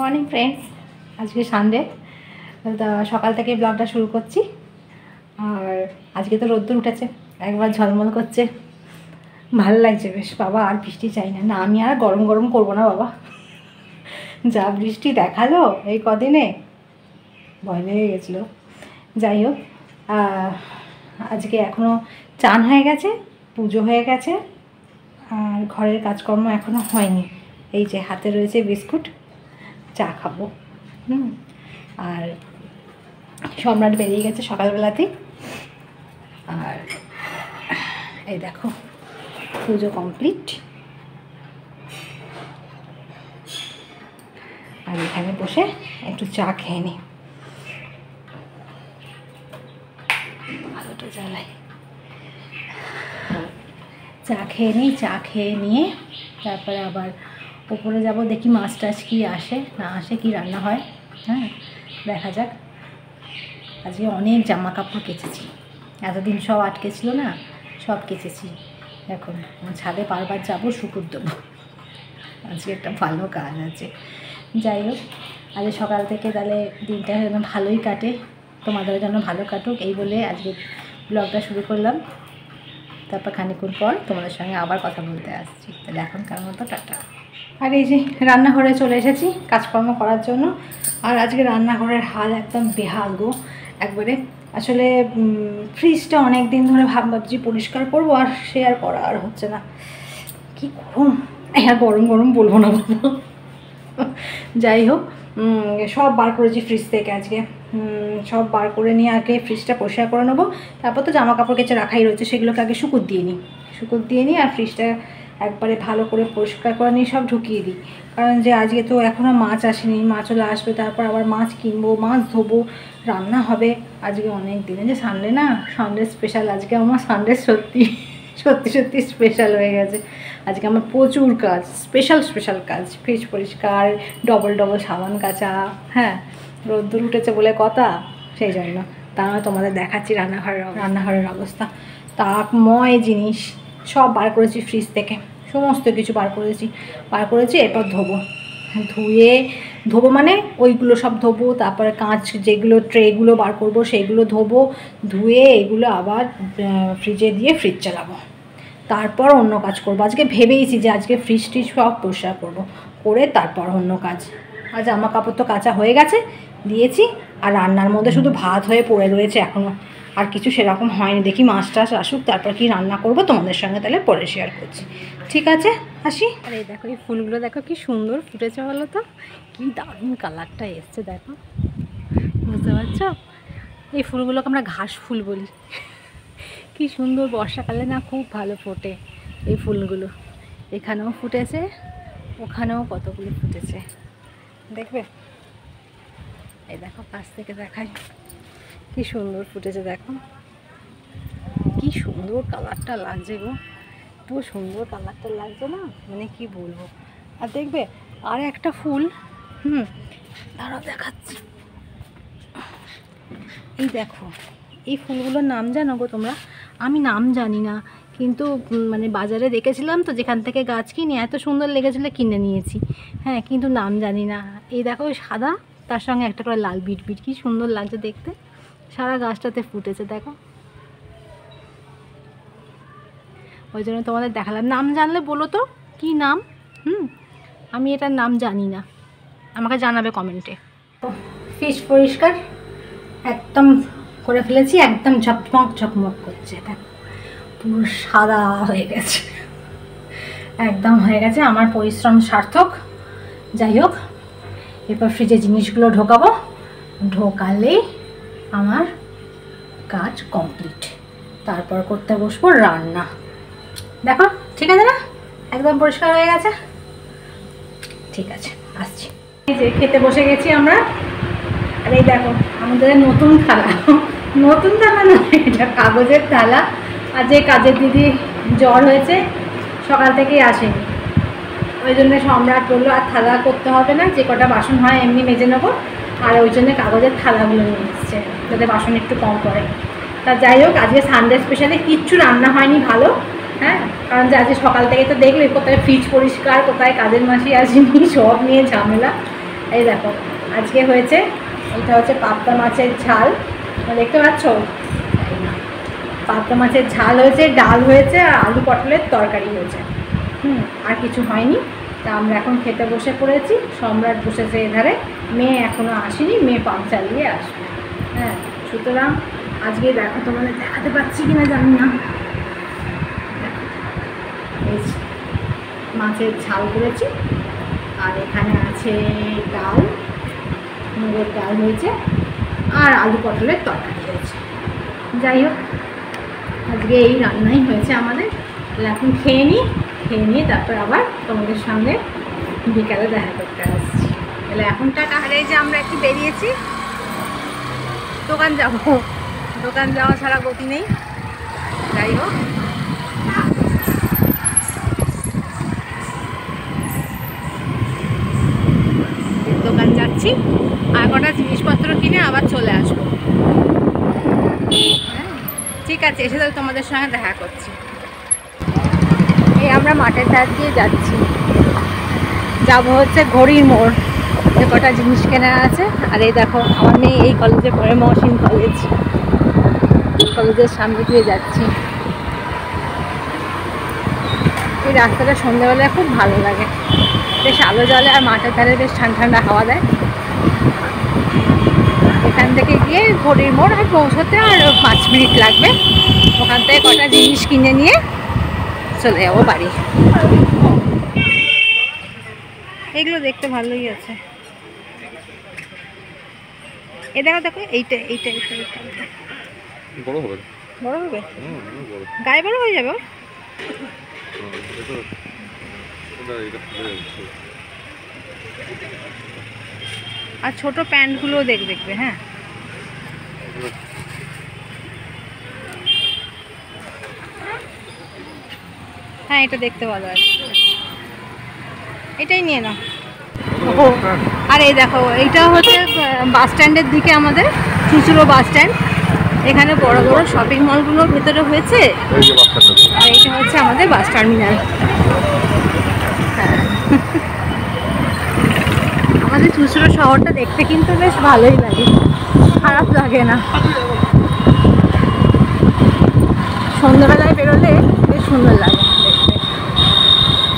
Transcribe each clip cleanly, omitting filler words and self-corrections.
Morning friends, আজকে Sunday, সকাল থেকে ব্লগটা শুরু করছি। আর আজকে তো রোদ্দুর উঠেছে, একবার ঝলমল করছে, ভালো লাগছে বেশ। বাবা আর বৃষ্টি চাই না, আমি আর গরম গরম করবো না বাবা, যা বৃষ্টি দেখালো এই কদিনে ভয় লেগে গেছিলো। যাই হোক, আজকে এখনও চান হয়ে গেছে, পুজো হয়ে গেছে, আর ঘরের কাজকর্ম এখনও হয়নি। এই যে হাতে রয়েছে বিস্কুট, চা খাবো। আর সম্রাট বেরিয়ে গেছে সকালবেলাতেই। আর এই দেখো পুজো কমপ্লিট। আর এখানে বসে একটু চা খেয়ে নিই, আলোটা জ্বালাই। চা খেয়ে নিয়ে তারপরে আবার উপরে যাব, দেখি মাছ টাছ কী আসে না আসে, কি রান্না হয়। হ্যাঁ, দেখা যাক। আজকে অনেক জামা কাপড় কেচেছি, এতদিন সব আটকে ছিল না, সব কেচেছি। এখন ছাদে বারবার যাবো, শুকুর দেবো। আজকে একটা ভালো কাজ আছে। যাই হোক, আজ সকাল থেকে তাহলে দিনটা যেন ভালোই কাটে, তোমাদের যেন ভালো কাটুক, এই বলে আজকে ব্লগটা শুরু করলাম। তারপর খানিকক্ষণ পর তোমাদের সঙ্গে আবার কথা বলতে আসছি। তাহলে এখনকার মতো টাটা। আর এই যে রান্নাঘরে চলে এসেছি কাজকর্ম করার জন্য। আর আজকে রান্নাঘরের হাল একদম বেহাল গো, একবারে। আসলে ফ্রিজটা অনেক দিন ধরে ভাবছি পরিষ্কার করবো, আর সে আর করা আর হচ্ছে না। কি গরম, আর গরম গরম বলবো না বাবা। যাই হোক, সব বার করেছি ফ্রিজ থেকে আজকে, সব বার করে নিয়ে আগে ফ্রিজটা পরিষ্কার করে নেবো। তারপর তো জামা কাপড় কেচে রাখাই রয়েছে, সেগুলোকে আগে শুকুর দিয়ে নিই আর ফ্রিজটা একবারে ভালো করে পরিষ্কার করে নিয়ে সব ঢুকিয়ে দিই। কারণ যে আজকে তো এখনও মাছ আসেনি, মাছগুলো আসবে, তারপর আবার মাছ কিনবো, মাছ ধোবো, রান্না হবে। আজকে অনেক দিনে যে সানডে না, সানডে স্পেশাল। আজকে আমার সানডে সত্যি স্পেশাল হয়ে গেছে। আজকে আমার প্রচুর কাজ, স্পেশাল কাজ। ফ্রিজ পরিষ্কার, ডবল সাবান কাচা। হ্যাঁ, রোদ্দুর উঠেছে বলে কথা, সেই জন্য। তারপরে তোমাদের দেখাচ্ছি রান্নাঘরের অবস্থা। তাপময় জিনিস সব বার করেছি ফ্রিজ থেকে, সমস্ত কিছু বার করেছি। এরপর ধোবো মানে ওইগুলো সব ধোবো, তারপরে কাঁচ যেগুলো ট্রেগুলো বার করবো সেইগুলো ধুয়ে এগুলো আবার ফ্রিজে দিয়ে ফ্রিজ চালাবো। তারপর অন্য কাজ করবো। আজকে ভেবেইছি যে আজকে ফ্রিজ সব পরিষ্কার করবো, করে তারপর অন্য কাজ। আর জামা কাপড় তো কাচা হয়ে গেছে, দিয়েছি। আর রান্নার মধ্যে শুধু ভাত হয়ে পড়ে রয়েছে এখনও, আর কিছু সেরকম হয়নি। দেখি মাছ টাছ আসুক, তারপর কি রান্না করবো তোমাদের সঙ্গে তাহলে পরে শেয়ার করছি। ঠিক আছে, আসি। আর এই দেখো, এই ফুলগুলো দেখো কি সুন্দর ফুটেছে, বলো তো কি দারুণ কালারটা এসছে, দেখো, বুঝতে পারছো? এই ফুলগুলোকে আমরা ঘাস ফুল বলি। কি সুন্দর, বর্ষাকালে না খুব ভালো ফোটে এই ফুলগুলো। এখানেও ফুটেছে, ওখানেও কতগুলো ফুটেছে, দেখবে? এই দেখো, কাছ থেকে দেখাই, কি সুন্দর ফুটেছে, দেখো কি সুন্দর কালারটা লাগছে গো, এত সুন্দর কালারটা লাগছে না, মানে কি বলবো। আর দেখবে আর একটা ফুল, দাঁড়াও দেখাচ্ছি। এই দেখো, এই ফুলগুলোর নাম জানো গো তোমরা? আমি নাম জানি না, কিন্তু মানে বাজারে দেখেছিলাম তো, যেখান থেকে গাছ কিনে এত সুন্দর লেগেছিলো, কিনে নিয়েছি। হ্যাঁ, কিন্তু নাম জানি না। এই দেখো সাদা, তার সঙ্গে একটা করে লাল বিট, কি সুন্দর লাগছে দেখতে। সারা গাছটাতে ফুটেছে, দেখো। ওই জন্য তোমাদের দেখালাম। নাম জানলে বলো তো কি নাম। আমি এটার নাম জানি না, আমাকে জানাবে কমেন্টে। ফিশ পরিষ্কার একদম করে ফেলেছি, একদম ঝকমক করছে, দেখো পুরো সাদা হয়ে গেছে, একদম হয়ে গেছে। আমার পরিশ্রম সার্থক। যাই হোক, এরপর ফ্রিজে জিনিসগুলো ঢোকালেই আমার কাজ কমপ্লিট। তারপর করতে বসবো রান্না। দেখো, ঠিক আছে না? একদম পরিষ্কার হয়ে গেছে। ঠিক আছে, আসছি। এই যে খেতে বসে গেছি আমরা। আর এই দেখো আমাদের নতুন থালা নয়, এটা কাগজের থালা। আর যে কাজের দিদি জ্বর হয়েছে, সকাল থেকেই আসেনি, ওই জন্য সম্রাট বললো আর থালা করতে হবে না, যে কটা বাসন হয় এমনি মেজে নেবো। আর ওই জন্য কাগজের থালাগুলো নিয়ে এসছে, যাতে বাসন একটু কম পড়ে। তা যাই হোক, আজকে সানডে স্পেশালে কিচ্ছু রান্না হয়নি ভালো। হ্যাঁ, কারণ যে আজকে সকাল থেকে তো দেখলে কোথায় ফ্রিজ পরিষ্কার, কোথায় কাজের মাসি আসেনি, সব নিয়ে ঝামেলা। এই দেখো আজকে হয়েছে, এটা হচ্ছে পাবদা মাছের ঝাল, দেখতে পাচ্ছ? পাবদা মাছের ঝাল হয়েছে, ডাল হয়েছে, আর আলু পটলের তরকারি হয়েছে। আর কিছু হয়নি। তা আমরা এখন খেতে বসে পড়েছি। সম্রাট বসেছে এধারে, মেয়ে এখনও আসেনি, মেয়ে পাম্প চালিয়ে আসবে। হ্যাঁ, সুতরাং আজকে দেখো, তোমাদের দেখাতে পাচ্ছি কিনা জানি না, এই মাছের ঝাল করেছি, আর এখানে আছে ডাল, মুগের ডাল হয়েছে, আর আলু পটলের তরকারি হয়েছে। যাই হোক, আজকে এই রান্নাই হয়েছে আমাদের। এখন খেয়ে নিয়ে তারপর আবার তোমাদের সঙ্গে বিকালে দেখা করতে আসছি। তাহলে এখন টাটা। আর এই যে আমরা একটু বেরিয়েছি, দোকান যাওয়া ছাড়া গতি নেই। যাই হোক, দোকান যাচ্ছি, আর কটা জিনিসপত্র কিনে আবার চলে আসবো। ঠিক আছে, এসে তাহলে তোমাদের সঙ্গে দেখা করছি। এই আমরা মাঠের ধার দিয়ে যাচ্ছি, যাবো হচ্ছে ঘড়ির মোড়, যে কটা জিনিস কেনা আছে। আর এই দেখো, আমার মেয়ে এই কলেজে পড়ে, মহসিন কলেজের সামনে দিয়ে যাচ্ছি। এই রাস্তাটা সন্ধ্যাবেলায় খুব ভালো লাগে, বেশ আলো জ্বলে, আর মাঠের ধারে বেশ ঠান্ডা ঠান্ডা হাওয়া দেয়। এখান থেকে গিয়ে ঘড়ির মোড় আর পৌঁছতে আর 5 মিনিট লাগবে। ওখান থেকে কটা জিনিস কিনে নিয়ে চলে যাবো বাড়ি। এগুলো দেখতে ভালোই আছে। এ দেখো দেখো, এইটা বড় হবে, গায়ে বড় হয়ে যাবে। আর ছোট প্যান্টগুলোও দেখবে। হ্যাঁ, হ্যাঁ, এটা দেখতে ভালো আছে, এটাই নিয়ে নাও। আর এই দেখো, এইটা হচ্ছে বাস স্ট্যান্ডের দিকে, আমাদের চুঁচুড়ো বাস স্ট্যান্ড। এখানে বড় বড় শপিং মলগুলোর ভেতরে হয়েছে, আর এইটা হচ্ছে আমাদের বাস টার্মিনাল। হ্যাঁ, আমাদের চুঁচুড়ো শহরটা দেখতে কিন্তু বেশ ভালোই লাগে, খারাপ লাগে না। সন্ধ্যাবেলায় বেরোলে বেশ সুন্দর লাগে দেখতে।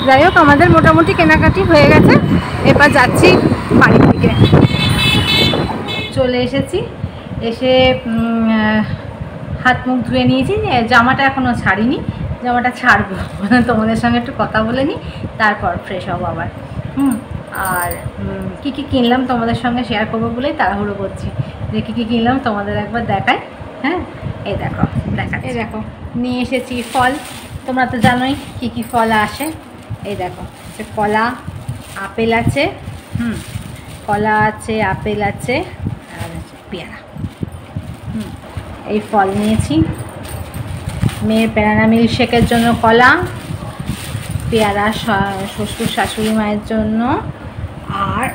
যাই হোক, আমাদের মোটামুটি কেনাকাটি হয়ে গেছে, এবার যাচ্ছি বাড়ির দিকে। চলে এসেছি, এসে হাত মুখ ধুয়ে নিয়েছি, জামাটা এখনও ছাড়িনি, জামাটা ছাড়বো, তোমাদের সঙ্গে একটু কথা বলে নিই, তারপর ফ্রেশ হবো আবার। আর কী কী কিনলাম তোমাদের সঙ্গে শেয়ার করবো বলেই তাড়াহুড়ো করছি, যে কী কী কিনলাম তোমাদের একবার দেখাই। হ্যাঁ, এই দেখো, এই দেখো নিয়ে এসেছি ফল। তোমরা তো জানোই কী কী ফল আসে। এই দেখো, কলা, আপেল আছে, কলা আছে, আপেল আছে, আর আছে পেয়ারা। এই ফল নিয়েছি। মেয়ের প্যারানা মিল্কশেকের জন্য কলা, পেয়ারা শ্বশুর শাশুড়ি মায়ের জন্য, আর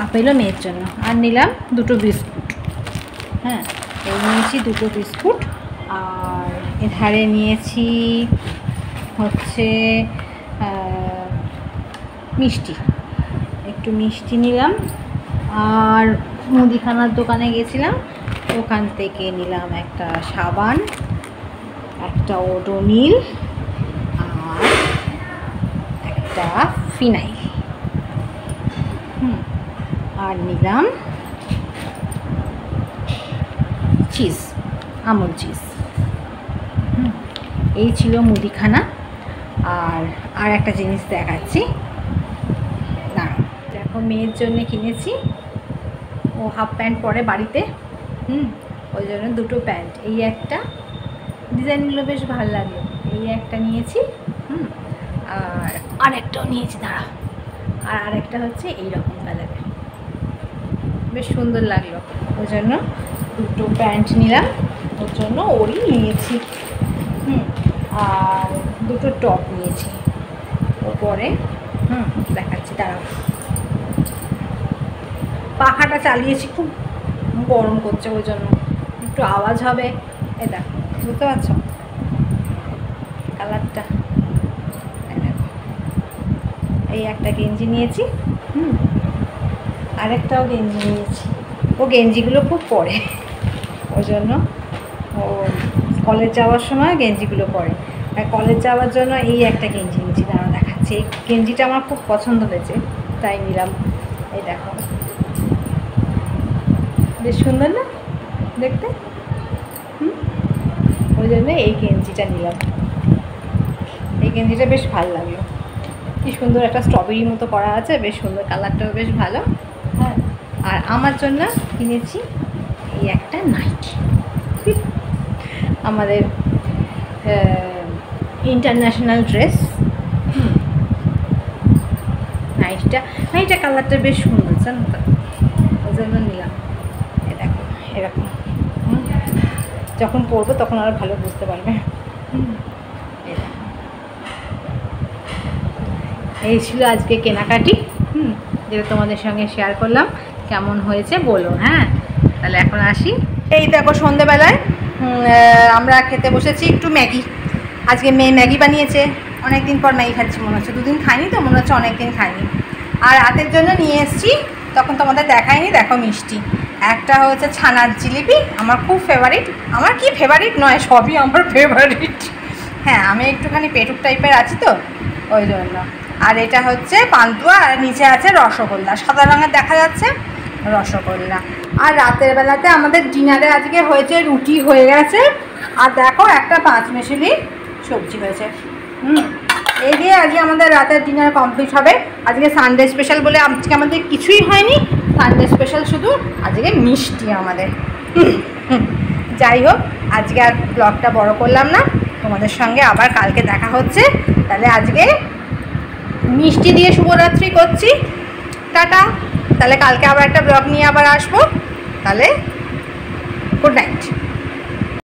আপেলও মেয়ের জন্য। আর নিলাম 2টো বিস্কুট। হ্যাঁ, এই নিয়েছি 2টো বিস্কুট। আর এধারে নিয়েছি হচ্ছে মিষ্টি, একটু মিষ্টি নিলাম। আর মুদিখানার দোকানে গেছিলাম, ওখান থেকে নিলাম একটা সাবান, একটা ওডোনিল, আর একটা ফিনাইল। আর নিলাম চিজ, আমুল চিজ। এই ছিল মুদিখানা। আর একটা জিনিস দেখাচ্ছি, না দেখো, মেয়ের জন্য কিনেছি, ও হাফ প্যান্ট পরে বাড়িতে, ওই জন্য 2টো প্যান্ট। এই একটা ডিজাইনগুলো বেশ ভালো লাগলো, এই একটা নিয়েছি। আর আরেকটাও নিয়েছি, দাঁড়া, আর আরেকটা হচ্ছে এইরকম কালারের, বেশ সুন্দর লাগলো, ওই জন্য 2টো প্যান্ট নিলাম, ওর জন্য ওরই নিয়েছি। আর 2টো টপ নিয়েছি। ওপরে দেখাচ্ছি, দাঁড়াও, পাখাটা চালিয়েছি, খুব গরম করছে, ওই জন্য একটু আওয়াজ হবে। এই দেখো, বুঝতে পারছো কালারটা? এই একটা গেঞ্জি নিয়েছি, আরেকটাও গেঞ্জি নিয়েছি। ও গেঞ্জিগুলো খুব পরে, ওই জন্য ও কলেজ যাওয়ার সময় গেঞ্জিগুলো পরে। আর কলেজ যাওয়ার জন্য এই একটা গেঞ্জি নিয়েছি, দাঁড়া দেখাচ্ছি। এই গেঞ্জিটা আমার খুব পছন্দ হয়েছে, তাই নিলাম। এই দেখো, বেশ সুন্দর না দেখতে? ওই জন্য এই গেঞ্জিটা নিলাম। এই গেঞ্জিটা বেশ ভালো লাগলো, কি সুন্দর একটা স্ট্রবেরি মতো করা আছে, বেশ সুন্দর, কালারটাও বেশ ভালো। হ্যাঁ, আর আমার জন্য কিনেছি এই একটা নাইটি, আমাদের ইন্টারন্যাশনাল ড্রেস। নাইটিটা কালারটা বেশ সুন্দর, জানো তো, ওই জন্য নিলাম। এই দেখো এরকম, যখন পরবো তখন আরও ভালো বুঝতে পারবে। এই ছিল আজকে কেনাকাটি, যেটা তোমাদের সঙ্গে শেয়ার করলাম। কেমন হয়েছে বলো। হ্যাঁ, তাহলে এখন আসি। এই দেখো সন্ধেবেলায় আমরা খেতে বসেছি একটু ম্যাগি। আজকে মেয়ে ম্যাগি বানিয়েছে, অনেক দিন পর ম্যাগি খাচ্ছি মনে হচ্ছে, দুদিন খাইনি তো, মনে হচ্ছে অনেক দিন খাইনি। আর রাতের জন্য নিয়ে এসেছি, তখন তোমাদের দেখাইনি, দেখো মিষ্টি। একটা হচ্ছে ছানার জিলিপি, আমার খুব ফেভারিট। আমার কি ফেভারিট নয়, সবই আমার ফেভারিট। হ্যাঁ, আমি একটুখানি পেটুক টাইপের আছি তো, ওই জন্য। আর এটা হচ্ছে পান্তুয়া, আর নিচে আছে রসগোল্লা, সাদা রঙের দেখা যাচ্ছে রসগোল্লা। আর রাতের বেলাতে আমাদের ডিনারে আজকে হয়েছে রুটি হয়ে গেছে, আর দেখো একটা 5 মেশালি সবজি হয়েছে। এই দিয়ে আজকে আমাদের রাতের ডিনার কমপ্লিট হবে। আজকে সানডে স্পেশাল বলে আজকে আমাদের কিছুই হয়নি, সানডে স্পেশাল শুধু আজকে মিষ্টি আমাদের। যাই হোক, আজকে আর ব্লগটা বড় করলাম না, তোমাদের সঙ্গে আবার কালকে দেখা হচ্ছে। তাহলে আজকে মিষ্টি দিয়ে শুভরাত্রি করছি, টাটা। তাহলে কালকে আবার একটা ব্লগ নিয়ে আবার আসবো, তাহলে গুড নাইট।